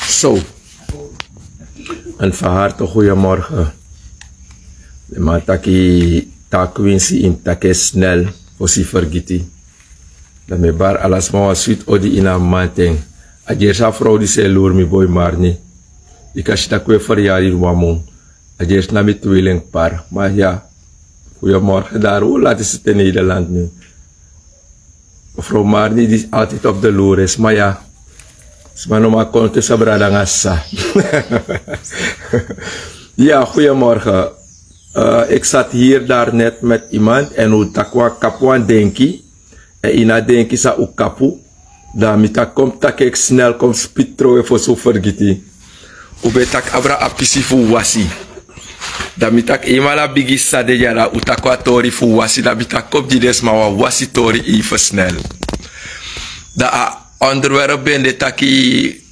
Zo. Een van harte goeiemorgen. De mataki takwinsi in take snel voor si vergiti. Dat me bar alas ma was sweet odi in a manteng. A jersa vrouw die se loer mi boy marni. Ik als je kwe verjaardag wamon. A jers na mi tweeling par. Maar ja. Goeiemorgen daar. Hoe laat is het in Nederland nu? Mevrouw Marni die altijd op de loer is. Maar ja. Maar nog maar komt tussen bradangassa. Ja, goedemorgen. Ik zat hier daarnet met iemand en hoe takwa kapuan denki. En ina denki sa u kapu. Dan mita kom tak ik snel kom spitro voor zo vergiti. Ube tak abra apisi fu wasi. Dan mita imala bigi sa de jara u takwa tori fu wasi. Dan mita kom die des ma wasi tori even snel. Da onderwerp ben de taki.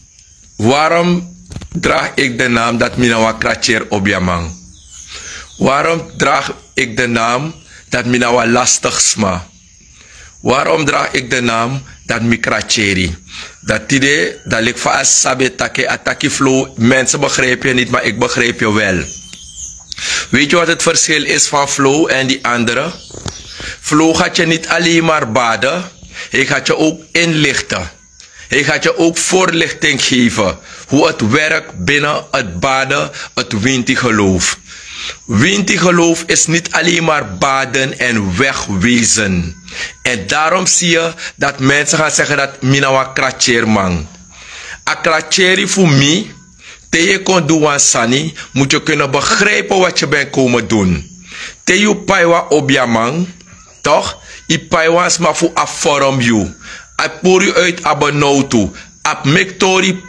Waarom draag ik de naam dat Minawa Kratjer Obiamang? Waarom draag ik de naam dat Minawa lastig sma? Waarom draag ik de naam dat mi Kratjeri? Dat idee dat ik van sabe take ataki flow. Mensen begrijpen je niet, maar ik begrijp je wel. Weet je wat het verschil is van flow en die andere? Flow gaat je niet alleen maar baden, hij gaat je ook inlichten. Hij gaat je ook voorlichting geven hoe het werkt binnen het baden, het Winti-geloof. Winti-geloof is niet alleen maar baden en wegwezen. En daarom zie je dat mensen gaan zeggen dat Minawa Kratjer man. A Kratjeri voor mij, tegen kon doen sani, moet je kunnen begrijpen wat je bent komen doen. Tegen paiwa obiamang, toch? I paiwa is maar voor afvorm you. Ik poor je uit abonautu. Ap mektori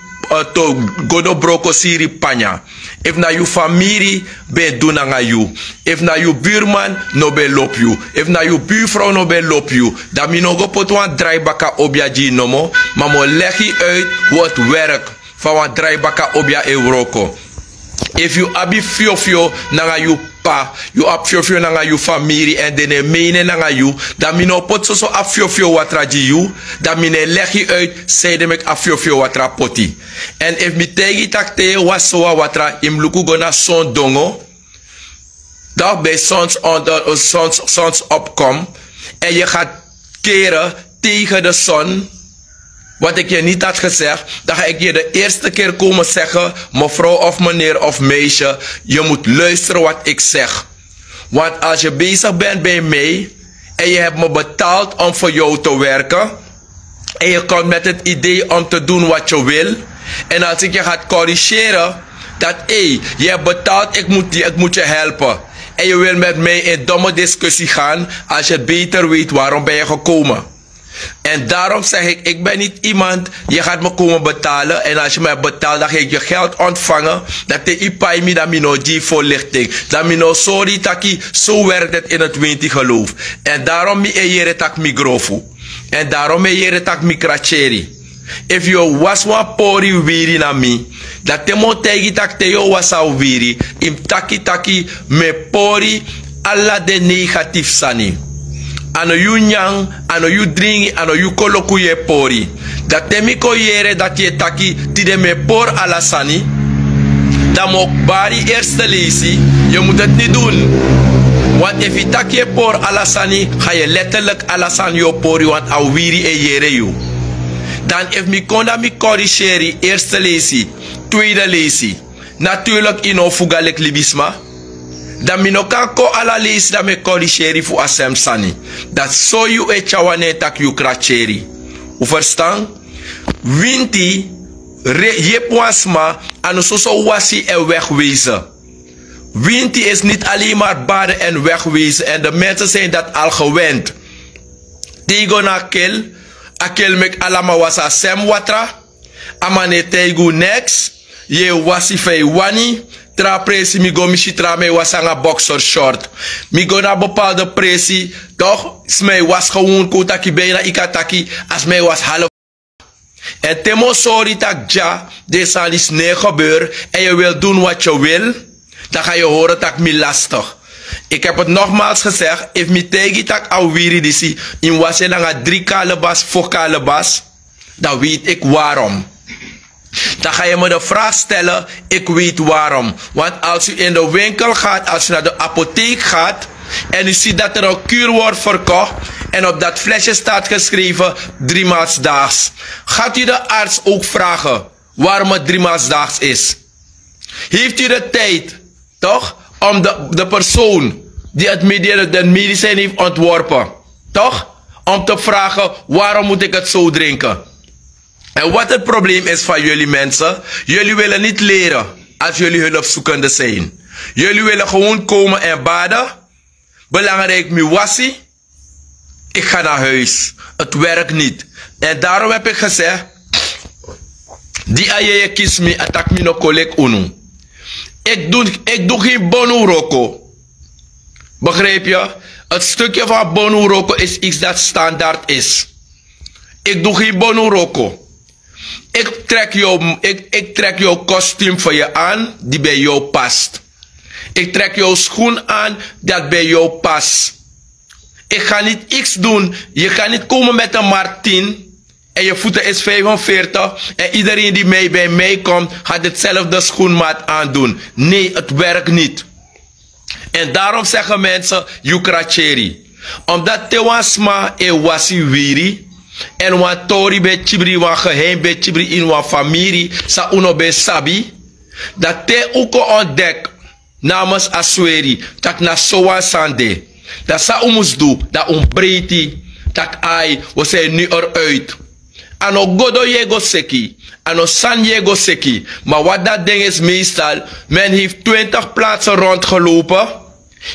to godo broko siri panya. If na you familie ben doen na you. If na you buurman no be lop you. If na you buurvrouw no be lop you. Dan mi no go pot wan draaibaka obia ji nomo. Maar mo leg je uit hoe het werkt van wan draaibaka obia Euroko. If you abi fiofio nanga you pa, you ap fiofio nanga you familie en dene mene nanga you, dan mino pot so ap fiofio watra ji you, dan mine leg je uit, zeide mek ap fiofio watra poti. En if mi tegi tak te was so watra, im luku gona son dongo, dat bij zons opkom, en je gaat keren tegen de zon. Wat ik je niet had gezegd, dan ga ik je de eerste keer komen zeggen, mevrouw of meneer of meisje, je moet luisteren wat ik zeg. Want als je bezig bent bij mij en je hebt me betaald om voor jou te werken en je komt met het idee om te doen wat je wil en als ik je ga corrigeren, dat je hebt betaald, ik moet je helpen. En je wil met mij in domme discussie gaan, als je beter weet waarom ben je gekomen. En daarom zeg ik ben niet iemand, je gaat me komen betalen en als je mij betaalt, dan ga ik je geld ontvangen. Dat de ipai mi dat mino die voorlichting. Dat mino sorry taki, zo werkt het in het Winti-geloof. En daarom mi ejere tak mi grofu. En daarom ejere tak mi Kratjeri. If you was one pori wiri na mi, dat te mo tegi tak te yo was a wiri, im taki me pori alla de negatief sani. Ano you nyang, ano you dringi, ano you koloku ye pori. Dat temi ko yere dat je taki tide me por alasani. Dan mok bari eerste lezi, je moet het niet doen. Want if je tak je por alasani, ga je letterlijk alasan yo pori, want awiri e yere you. Dan if mi konda mi corrigeri eerste lezi, tweede lezi. Natuurlijk ino fugalik libisma. Dan mi no kan ko ala lees dat me corrigeri fu asem sani. Dat so you e chawane tak you Kratjeri. U verstaan? Winti je wasma anu so wasi en wegwezen. Winti is niet alleen maar baden en wegwezen en de mensen zijn dat al gewend. Tego na akil mek alama wasa sem watra. Amane tego next. Je wasi fei wani. Tra presi mi go mishitra me wasanga boxer short. Mi go na bepaalde presi, toch? Smij was gewoon kotaki bijna ikataki, als mij was half. En temo sorry tak ja, dit zal iets nee gebeuren en je wil doen wat je wil, dan ga je horen tak mi lastig. Ik heb het nogmaals gezegd, if mi tegi tak awiri disi, in wasenanga 3 kalebas, 4 kalebas, dan weet ik waarom. Dan ga je me de vraag stellen, ik weet waarom. Want als u in de winkel gaat, als u naar de apotheek gaat en u ziet dat er een kuur wordt verkocht en op dat flesje staat geschreven 3 maal daags, gaat u de arts ook vragen waarom het 3 maal daags is? Heeft u de tijd, toch, om de persoon die het medicijn heeft ontworpen, toch, om te vragen waarom moet ik het zo drinken? En wat het probleem is van jullie mensen, jullie willen niet leren als jullie hulpzoekende zijn. Jullie willen gewoon komen en baden. Belangrijk, mi wassie. Ik ga naar huis. Het werkt niet. En daarom heb ik gezegd, die aye kies me, attack me no collect unu. Ik doe geen bonu roko. Begrijp je? Het stukje van bonu roko is iets dat standaard is. Ik doe geen bonu roko. Ik trek jouw kostuum voor je aan, die bij jou past. Ik trek jouw schoen aan, dat bij jou past. Ik ga niet iets doen. Je kan niet komen met een Martin en je voeten is 45 en iedereen die bij mij komt, gaat hetzelfde schoenmaat aandoen. Nee, het werkt niet. En daarom zeggen mensen, yukracheri. Omdat te wasma e wasi wiri. En wat tori be chibri wa geheim be chibri in wa familie sa uno be sabi. Dat te uko ontdek namens asweri. Tak na soa sande. Dat sa umus do. Dat umbreti. Tak ai. We zijn nu eruit. Ano godo yego seki. Ano san yego seki. Maar wat dat ding is meestal. Men heeft 20 plaatsen rondgelopen.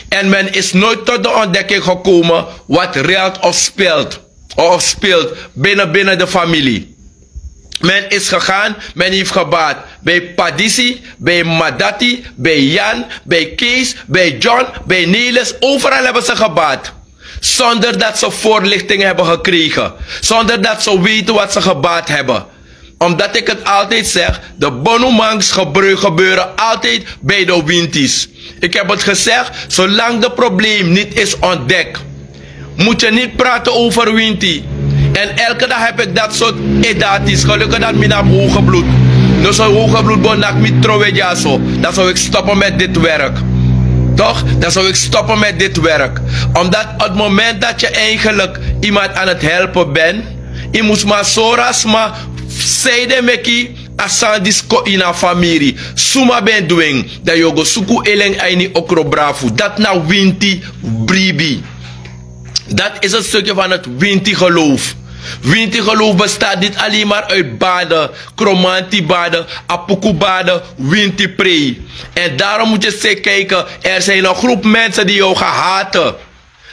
En men is nooit tot de ontdekking gekomen wat reelt of speelt binnen de familie. Men is gegaan, men heeft gebaat bij Padisi, bij Madati, bij Jan, bij Kees, bij John, bij Nelis. Overal hebben ze gebaat. Zonder dat ze voorlichting hebben gekregen. Zonder dat ze weten wat ze gebaat hebben. Omdat ik het altijd zeg, de bonumangs gebeuren altijd bij de winties. Ik heb het gezegd, zolang het probleem niet is ontdekt, moet je niet praten over wintie. En elke dag heb ik dat soort edaties. Gelukkig dat ik heb hoge bloed. Nou zo'n hoge bloed bonak met trouwens zo. Dan zou ik stoppen met dit werk. Toch? Dan zou ik stoppen met dit werk. Omdat op het moment dat je eigenlijk iemand aan het helpen bent, je moet maar zoras maar zeiden meki asandisco in een familie. Suma ben doing dat je go suku eleng aini okro bravo. Dat nou winti bribi. Dat is het stukje van het winti geloof. Winti geloof bestaat niet alleen maar uit baden, kromanti baden, apuku baden, winti prei. En daarom moet je eens kijken, er zijn een groep mensen die jou gaan haten.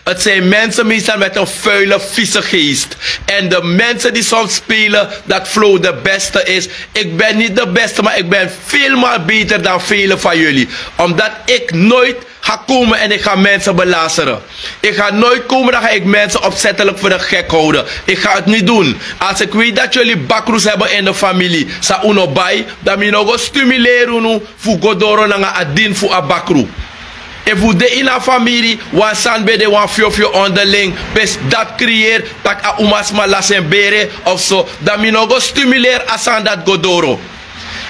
Het zijn mensen meestal met een vuile, vieze geest. En de mensen die soms spelen dat Flow de beste is. Ik ben niet de beste, maar ik ben veelmaal beter dan velen van jullie. Omdat ik nooit ga komen en ik ga mensen belazeren. Ik ga nooit komen, dan ga ik mensen opzettelijk voor de gek houden. Ik ga het niet doen. Als ik weet dat jullie bakroes hebben in de familie, sa uno bij, dan moet je nog stimuleren voor godoro na adin voor a bakroe. En voor de in een familie, wan san bede wan fio onderling, best dat creëer, tak a umasma lasen bere of zo, dan moet je nog stimuleren asan dat godoro.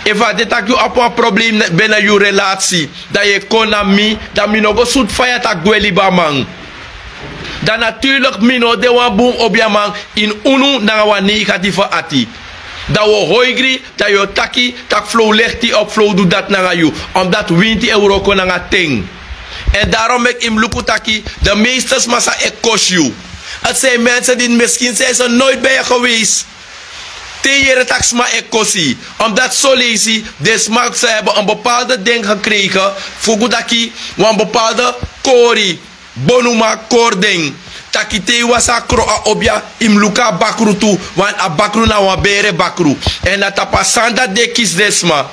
En wat dit tak je op een probleem binnen je relatie, dat je kon naar mij, dan moet je nog zoet fire tak gweli bamang. Dan natuurlijk mino de wan boom op je man in unu na wan negatieve ati. Dat we hoigri, dat je taki, tak flow legt op flow doet dat naar je, omdat €20 kon naar ting. En daarom ik in Lukutaki, de meesters massa ik kost je. Het zijn mensen die misschien zijn ze nooit bij je geweest. Tegen taxma ik kosie. Omdat zo lezen, dus mag ze hebben een bepaalde ding gekregen. Fugudaki, een bepaalde kori. Bonuma kording. Taki te wasa kro a obja im luka bakru tu. Want a bakru na wan bere bakru. En dat tapasanda de kis desma.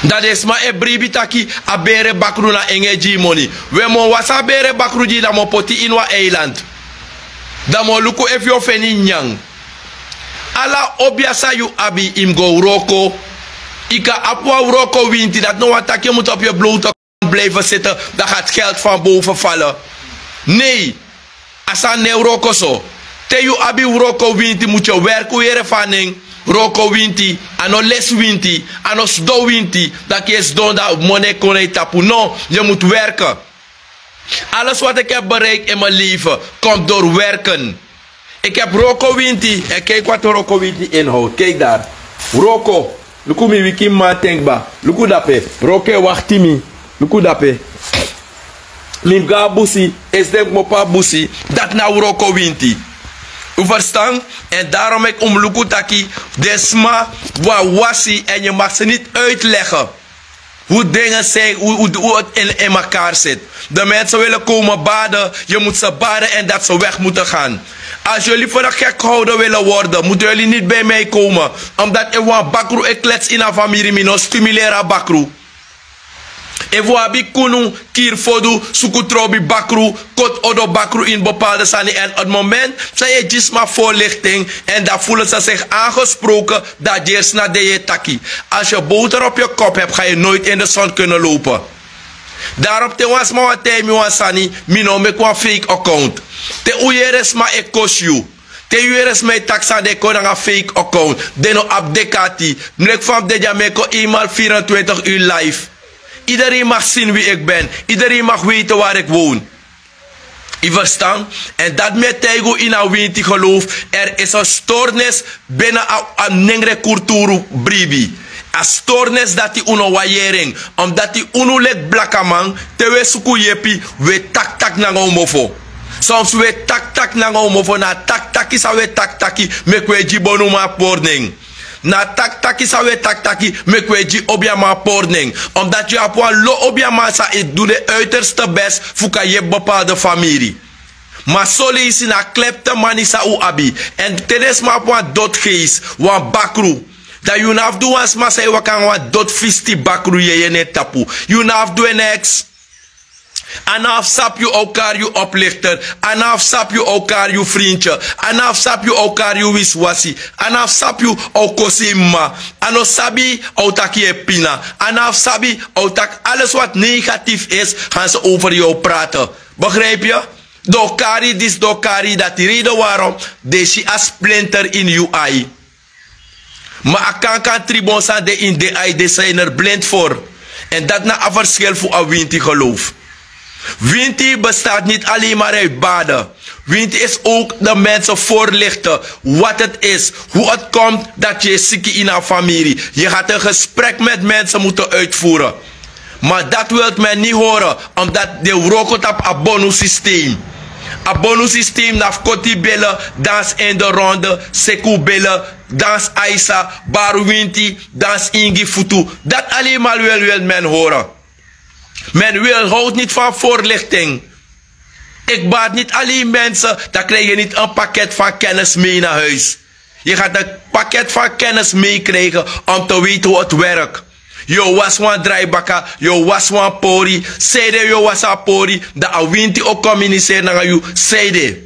Dat is maar een bribi taki a bere bakru na engeji money. We mo wasa bere bakru di da mo poti in wa eiland. Da mo luku if yo feni nyang. Ala obiasa yu abi im go roko. Ika apwa roko winti. Dat no wat je moet op je blote blijven zitten. Dan gaat geld van boven vallen. Nee. Asa ne roko zo. Te yu abi roko winti moet je werken weer vaning. roko winti, ano les winti, ano sdo winti, dat je don dat money kon tapu. No, je moet werken. Alles wat ik heb bereikt in mijn leven, komt door werken. Ik heb roko winti, en kijk wat roko winti inhoudt. Kijk daar. Roko, luku mi wiki man tenkba, luku dape, roke wachtimi, luku dape. Limga busi, is denk mopa busi, dat nou roko winti. U verstaan? En daarom ik luku taki, desma, wasi, en je mag ze niet uitleggen. Hoe dingen zijn, hoe het in elkaar zit. De mensen willen komen baden, je moet ze baden en dat ze weg moeten gaan. Als jullie voor een gek gehouden willen worden, moeten jullie niet bij mij komen. Omdat ik wil bakru, ik klets in een familie, mino stimuleren bakru. Ik wil abi kunu, kier fodu, sukutrobi bakru, kot odo bakru in bepaalde sani. En op het moment, zij je gisma voorlichting en dan voelen ze zich aangesproken, dat je naar de taki. Als je boter op je kop hebt, ga je nooit in de zon kunnen lopen. Daarom te was ma wat tijd mi sani, mino me kwa fake account. Te uyeres ma e kosju. Te uyeres me taxa de ko na fake account. Deno abdekati. Mlek van de jameko eenmaal 24 uur live. Iedereen mag zien wie ik ben. Iedereen mag weten waar ik woon. Je verstaan? En dat met tego in een winti geloof. Er is een stoornis binnen een nengre cultuur bribi. Een stoornis dat die uno wajering. Omdat die uno lek blakaman. Tewe suku yepi. We tak tak na ngomofo. Soms we tak tak na ngomofo. Na tak taki sa we tak taki. Mekwe jibonu ma porning. Na tak taki sa we tak taki. Mekwe ji obiama porning. Omdat je apwa lo obiama sa ik doe de uiterste best. Fuka je bepaalde familie. Maar soli is na klepte manisa u abi. En tenes ma apwa dotgeest. Wan bakru. Dat je naf doen als maar zei we kan wat dot fisti bakru je net tapu. Je naf doen next. Anaf sap je elkaar je oplichter. Anaf sap je elkaar je vriendje. Anaf sap je elkaar je wiswasi. Anaf sap je okosima. Ano sabi outaki epina. Anaf sabi outak alles wat negatief is gaan ze over jou praten. Begrijp je? Dokari dis dokari dat die reden waarom deze a splinter in je eye. Maar ik kan tribon zijn de in de eye, de zijn er blind voor. En dat na een verschil voor een winti geloof. Winti bestaat niet alleen maar uit baden. Winti is ook de mensen voorlichten wat het is. Hoe het komt dat je ziek in een familie. Je gaat een gesprek met mensen moeten uitvoeren. Maar dat wil men niet horen. Omdat de rokot op een bonussysteem. Een bonussysteem naar koti bellen, dans in de ronde, seku bellen, dans Aisa, baru winti, dans ingi futu. Dat alleen maar wil men horen. Men houdt niet van voorlichting. Ik baat niet alleen mensen, dan krijg je niet een pakket van kennis mee naar huis. Je gaat een pakket van kennis meekrijgen om te weten hoe het werkt. Yo was wan draaibaka, yo was wan pori, zeide yo was a pori, da a winti ook communiceer naar you, zeide.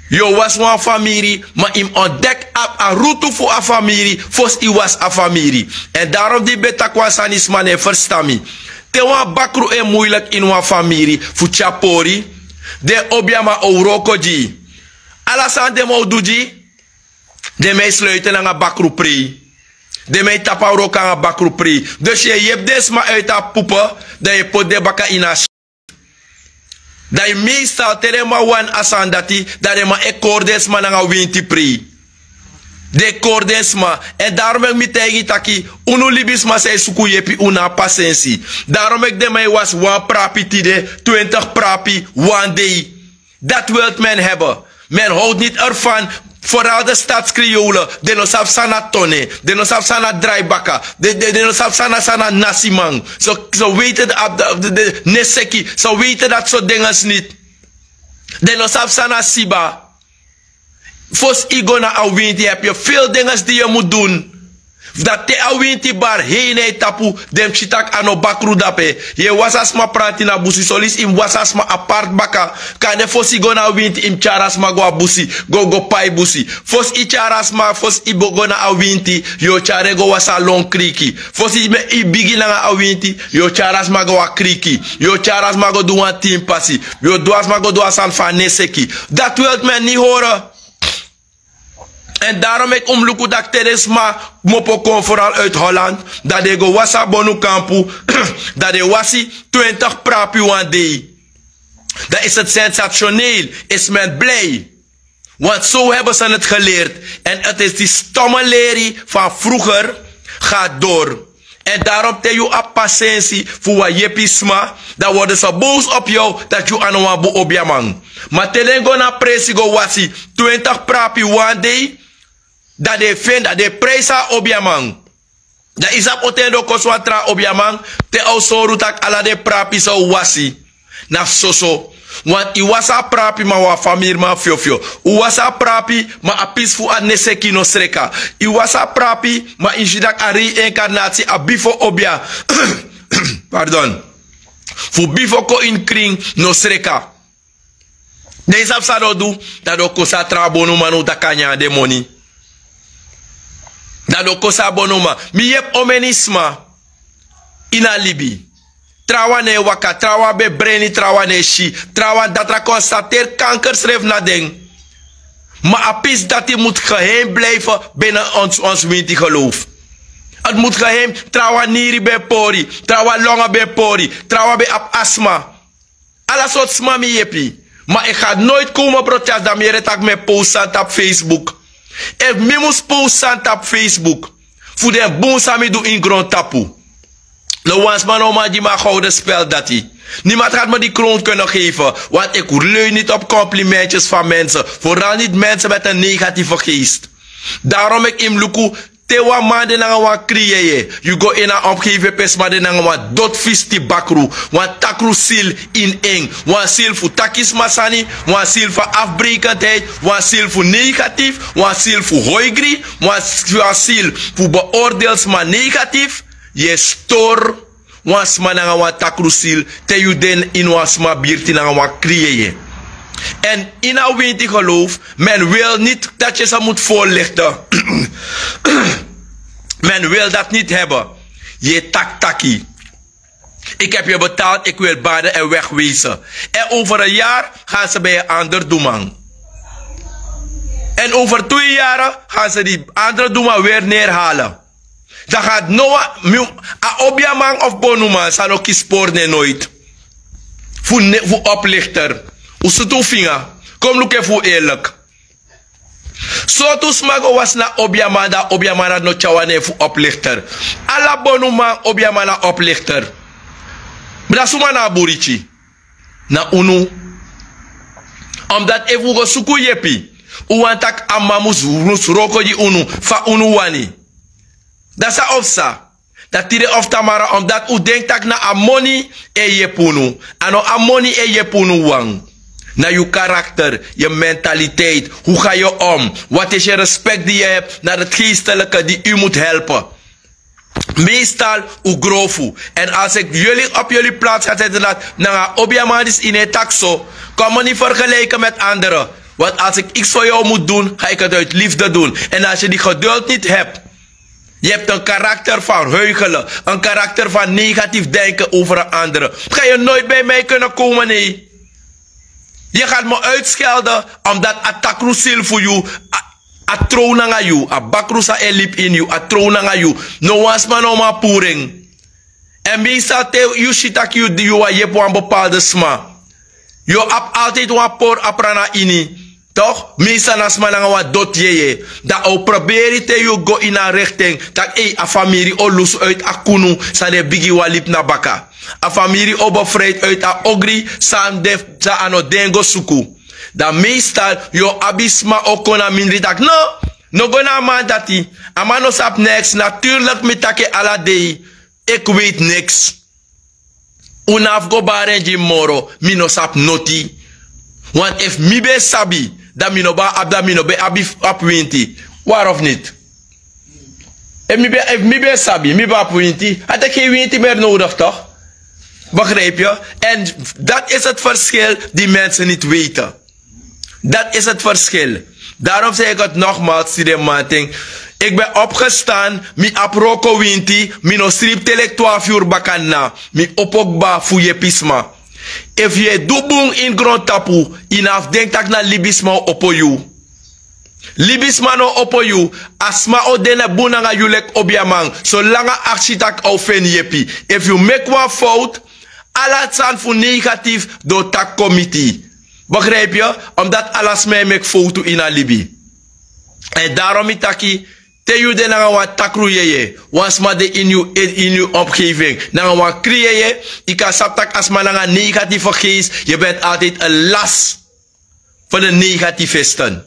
Yo was wan familie, maar im ontdek a route voor a familie, fos i was a familie. En daarom die betakwa sanis mane verstami. Te wan bakru e moeilijk in wan familie, fu chapori, de obiama ourokoji. Alasan de mouduji, de mij sluiten aan a bakru pri. De mij tapa ook aan a bakru pri. Dus je hebt desma uit a poepen, dat je pot de baka in a dat je meestal terema wan asandati, dat je maar ekordesma aan a winti pri. De kordesma. En daarom ik mi tegi taki, unu libisma say suku yepi una pasensi. Daarom ik de mij was 1 prapi tide, 20 prapi, 1 day. Dat wil men hebben. Men houdt niet ervan. Vooral de stadskriolen, de no sap sana tonne, de no sap sana draaibaka, de no sap sana nasimang. Zo weten de neseki, zo weten dat soort dingen niet. De no sap sana siba. Fos igona awinti heb je veel dingen die je moet doen. Dat te awinti bar heen tapu dem chitak ano bakru dape. Je wasas ma pranti na busi solis im wasas ma apart baka. Kane fos igona awinti im charas ma go abusi go pai busi. Fos i charas ma fos i bogona awinti yo chare go wasa long kriki. Fos i bigi na awinti yo charas ma go a kriki. Yo charas ma go do een team passi. Yo doas ma go do asan fa neseki. Dat wilt men niet horen. En daarom ik omloop dat teresma mopo kom vooral uit Holland. Dat de go wasa bonu kampu. Dat de wasi 20 prapi one day. Dat is het sensationeel. Is men blij. Want zo hebben ze het geleerd. En het is die stomme lerie van vroeger gaat door. En daarom te je op patiëntie voor wat je pisma. Dan worden ze boos op jou dat je aan een boe op je man. Maar telengo na presigo wasi 20 prapi one day. Dat de vindt dat de presa op je man. Dat is op otendo koswatra op je man. Te osoru tak ala de prapi zo wasi. Na soso. Want i wasa prapi ma wa famir ma fiofio. U wasa prapi ma a peaceful a neseki no sreka. I wasa prapi ma injidak a reincarnatie a bifo obia. Pardon. Fu bifo ko in kring no sreka. Deze apsado du. Dat do kosa trabonu manu da kanya de money. Dat do kosa bonuma. Mi yep omenisma. Ina libi. Trawa ne waka, trawa be breni, trawa ne shi. Trawa datra constateer kanker schreef na ding. Maar apis dat die moet geheim blijven binnen ons winti geloof. Het moet geheim, trawa niri be pori, trawa longa be pori, trawa be ap asma. Alla soort smami jepi. Maar ik ga nooit komen protest dat meer het me posten op Facebook. If me moest posten op Facebook. Voor de boon sami do in grond tapu. No wans man oma die maar gouden spel dat hij. Niemand gaat me die kroon kunnen geven. Want ik leun niet op complimentjes van mensen. Vooral niet mensen met een negatieve geest. Daarom ik im luku tewa man de nanga wan kriye. You go in a omgeving pes man de nanga wan dot fisti bakru. Wan takru sil in eng. Wan sil voor takis masani. Wan sil voor afbrekendheid. Wan sil voor negatief. Wan sil voor hoigri. Wan sil voor beoordeelsma negatief. Je stor wansma nanga wan takrusil te you den in wansma birti nanga wan kriye. En in een winti geloof, men wil niet dat je ze moet voorlichten. Men wil dat niet hebben. Je tak-taki. Ik heb je betaald, ik wil baden en wegwezen. En over een jaar gaan ze bij een ander doeman. En over 2 jaar gaan ze die andere doeman weer neerhalen. Dan gaat Noah, a objaman of bonuman, zal ook spoor nooit. Voor oplichter. Hoe ze doen vinger. Kom look even eerlijk. Zo toen smago was na objaman, dat objaman had no chawane voor oplichter. Alla bonuman objaman na oplichter. Maar dat is na burichi. Na unu. Omdat even go suku yepi. Uwantak amamus roko di unu. Fa unu wani. Dat is ofsa. Dat tire of tamara omdat u denkt dat na amoni e je punu. Ano amoni e je punu wang. Na je karakter, je mentaliteit. Hoe ga je om? Wat is je respect die je hebt naar het geestelijke die u moet helpen? Meestal u grofu. En als ik jullie op jullie plaats ga zetten dat na objamadis in een taxo, kom me niet vergelijken met anderen. Want als ik iets voor jou moet doen, ga ik het uit liefde doen. En als je die geduld niet hebt, je hebt een karakter van heugelen. Een karakter van negatief denken over een andere. Ga je nooit bij mij kunnen komen, nee. Je gaat me uitschelden omdat atakrusil voor jou. A tronanga you. A bakrusa elip in you. A tronanga you. No wans man oma puring. En meestal te you shitak you a jep wan bepaalde sma. You ap altijd wan por aprana ini. Toch? Meestal als man aan wat dot je. Dat ook probeer te you go in een richting. Dat a familie o lus uit a kunu. Sa de bigi walip na baka. A familie o bevrijd uit a ogri. Sa ano dengo suku. Dat meestal yo abisma o kona minri tak. No go na man dati. A man no sap niks. Natuurlijk met take ala day. Ik weet niks. Unaf go barenji moro. Mi no sap noti. Want if mi be sabi. Dat mi no ba abda mi no be abi ap winti. Waar of niet? If mi be sabi. Mi ba ap winti. Had ik geen winti meer nodig toch? Begrijp je? En dat is het verschil die mensen niet weten. Dat is het verschil. Daarom zeg ik het nogmaals, Sidemanting. Ik ben opgestaan, mi aproko winti, mi no strip telek 12 uur bakana, mi opokba fuye pisma. If je dubung in grond tapu, inaf denk tak na libisma opo you. Libis mano opo you, asma o dene bunanga yulek obiamang, so langa aksitak au fen yepi. If you make one fout, ala tsan fu negatief do tak committee. Begrijp je? Omdat alles mij mek foto in a libi. En daarom itaki, te you de nanga wat takru yeye, wasma de in you omgeving, nanga wat kriye, ika saptak asma nanga negatieve geest, je bent altijd een last van de negativisten.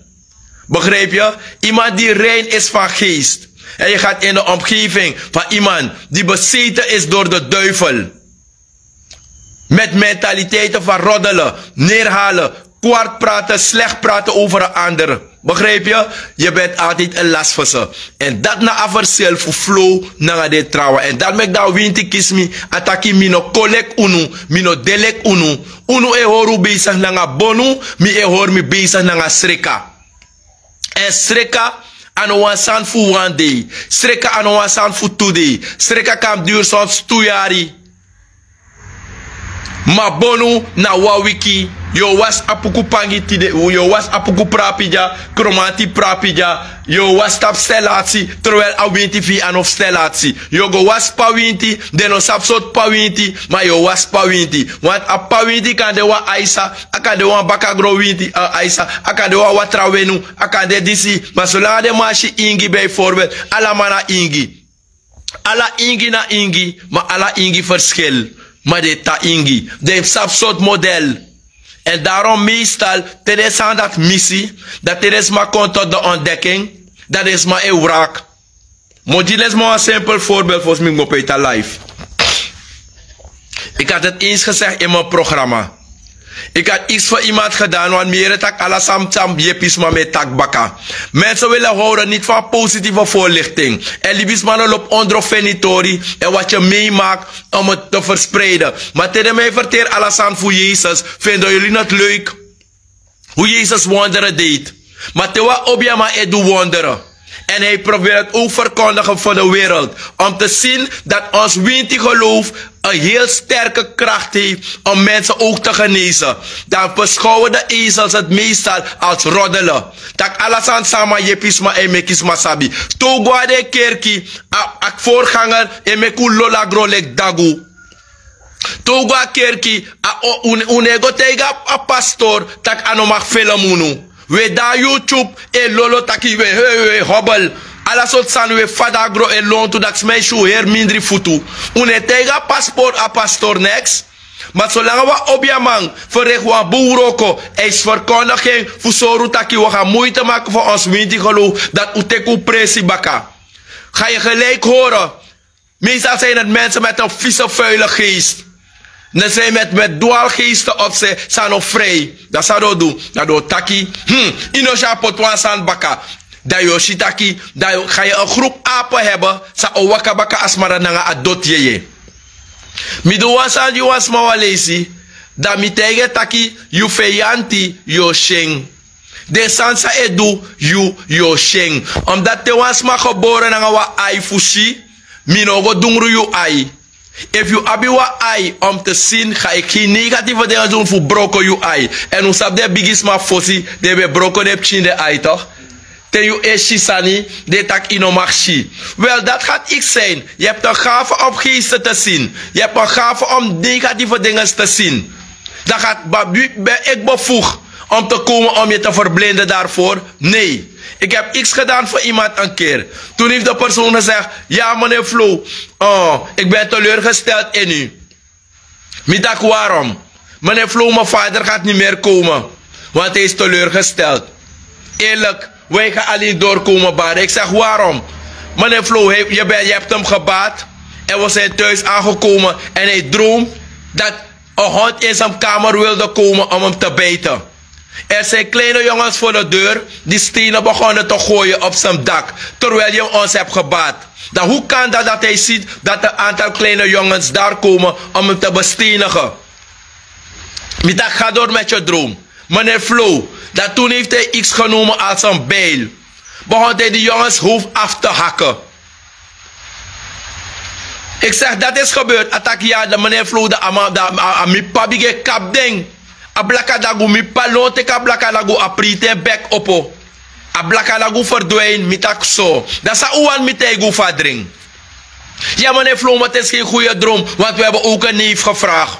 Begrijp je? Iemand die rein is van geest. En je gaat in de omgeving van iemand die bezeten is door de duivel. Met mentaliteiten van roddelen, neerhalen, kwart praten, slecht praten over een ander. Begrijp je? Je bent altijd een last voor ze. En dat na aversel voor flow naar de trouwen. En dat maakt dat winti kismi ataki mino kolek unu, mino delek unu. Unu e horu bezig naar bonu, mi e horu mi bezig naar sreka. En sreka ano wan san fu one day. Sreka ano wan san fu 2 day. Sreka kan duur soms 2 jari. Ma bonu na wawiki. Yo was apuku pangi tide. Yo was apuku prapija. Kromati prapija. Yo was tap stelatsi. Terwijl awinti fi anof stelatsi. Yo go was pawinti. Deno sapsot pawinti. Ma yo was pawinti. Want a pawinti kan de wa aisa. Aka de wa bakagro winti aisa. Aka de wa watrawenu. Aka de disi. Maar zolang de mashi ingi bijvoorbeeld. Alla mana ingi. Alla ingi na ingi. Maar alla ingi verschil. Maar de ta ingi. De sapsot model. En daarom meestal, tijdens aan dat missie, dat tijdens maar komt tot de ontdekking, dat is maar een wraak. Model is maar een simpel voorbeeld voor mij op het live. Ik had het eens gezegd in mijn programma. Ik had iets voor iemand gedaan, want meer tak alla sam jepis maar met takbaka. Mensen willen horen niet van positieve voorlichting. En liefst man op ondrofenitori en wat je meemaakt om het te verspreiden. Maar tegen mij verteer alles aan voor Jezus. Vinden jullie het leuk? Hoe Jezus wonderen deed. Maar tewa obiama doet wonderen. En hij probeert het ook verkondigen voor de wereld. Om te zien dat ons winti geloof een heel sterke kracht heeft om mensen ook te genezen. Dan beschouwen de ezels het meestal als roddelen. Dat alles aan sama jepisma en mekisma sabi. Togwa de kerki, ak voorganger en meku lola grolek dagu. Togwa kerki, unego tega a pastor, tak anomak felamunu. We da YouTube e lolo taki we hobbel. Alla sot san we fada gro e lontu dat smei shu her mindri futu. Une tega paspoort a pastor next. Maar zolang we obiamang verricht we boeroko is verkondiging voor soru taki we gaan moeite maken voor ons winti geloof dat uteku presi baka. Ga je gelijk horen. Meestal zijn het mensen met een vieze vuile geest. Dan zijn met dwaalgeesten op ze, zijn nog vrij. Dat zou dat doen. Dat doet taki. Inosha potwan san baka. Dat je taki. Dat ga je een groep apen hebben. Sa owaka baka asmara nanga adot je. Mido wasan you was mawalesi. Dat mi tege taki you feyanti yo sheng. De sansa edu you sheng. Omdat te was ma geboren nanga wa ai fushi. Minogo dungru you ai. If you abiwa ai om te zien, ga ik geen negatieve dingen doen voor broko you ai. En hoe sap de bigisma fossi, de be broko de pchin de ai toch? Ten you eshisani, de tak inomachi. Wel, dat gaat ik zijn. Je hebt een gave om geesten te zien. Je hebt een gave om negatieve dingen te zien. Dat gaat ik bevoegd om te komen om je te verblinden daarvoor? Nee. Ik heb iets gedaan voor iemand een keer. Toen heeft de persoon gezegd, ja meneer Flo, ik ben teleurgesteld in u. Middag waarom? Meneer Flo, mijn vader gaat niet meer komen. Want hij is teleurgesteld. Eerlijk, wij gaan alleen doorkomen baden. Ik zeg waarom? Meneer Flo, je hebt hem gebaat. En we zijn thuis aangekomen. En hij droomt dat een hond in zijn kamer wilde komen om hem te bijten. Er zijn kleine jongens voor de deur die stenen begonnen te gooien op zijn dak. Terwijl je ons hebt gebaat. Dan hoe kan dat hij ziet dat een aantal kleine jongens daar komen om hem te bestenigen? Middag, ga door met je droom. Meneer Flo, dat toen heeft hij iets genomen als een bijl. Begon hij die jongens hoofd af te hakken. Ik zeg, dat is gebeurd. Attack ja, de meneer Flo, de amipabige kap ding. A blaka dagu mi palote ka blaka dagu a prite bek opo. A blakalagu verdwijnt, mitak zo. Dat is uwan mitegu vadring. Ja, meneer Vloem, het is geen goede droom, want we hebben ook een neef gevraagd.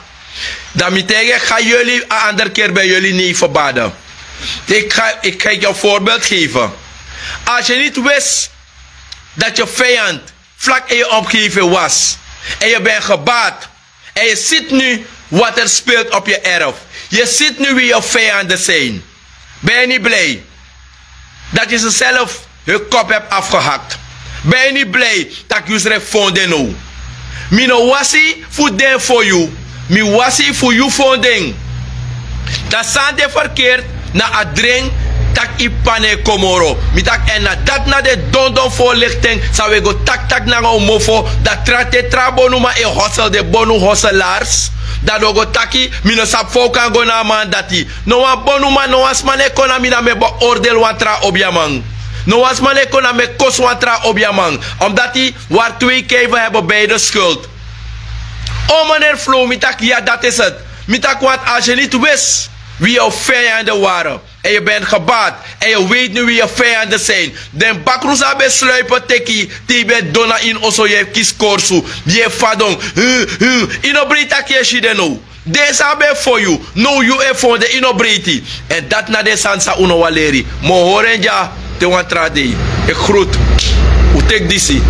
Dan mitege, ga jullie een andere keer bij jullie neef baden. Ik ga je een voorbeeld geven. Als je niet wist dat je vijand vlak in je omgeving was, en je bent gebaat, en je ziet nu wat er speelt op je erf. Je ziet nu wie je vijanden zijn. Ben je niet blij dat je ze zelf hun kop hebt afgehakt? Ben je niet blij dat je ze vonden nu? Mino wasi voor den voor jou. Mi wasi voor jou vonden. Dat zand verkeerd na adring tak ipane komoro. Mi tak en na de dondon voorlichting zou we go tak na een mofo dat trate trabonuma e hossel de bonu hosselaars. Dat go taki mino sap fokan go na mandati. No wa bonuma no was mane kona mina me beoordeel watra obiamang. No was mane kona me kos watra obiamang. Omdat die waar twee keven hebben beide schuld. Oh meneer Flo, mitak ja dat is het. Mitak wat als je niet wist wie jouw vijanden waren. En je bent gebaat. En je weet nu wie je vijanden zijn. Den bakrusa besluipen teki. Die bent donna in oso je kiskorsu. Je fadong. Inobrita kieshi de no. Deze hebben voor jou. No you e voor de inobriti. En dat na de sansa uno waleri. Mo horen ja. Te wantradi. Ik groet. U tek disi.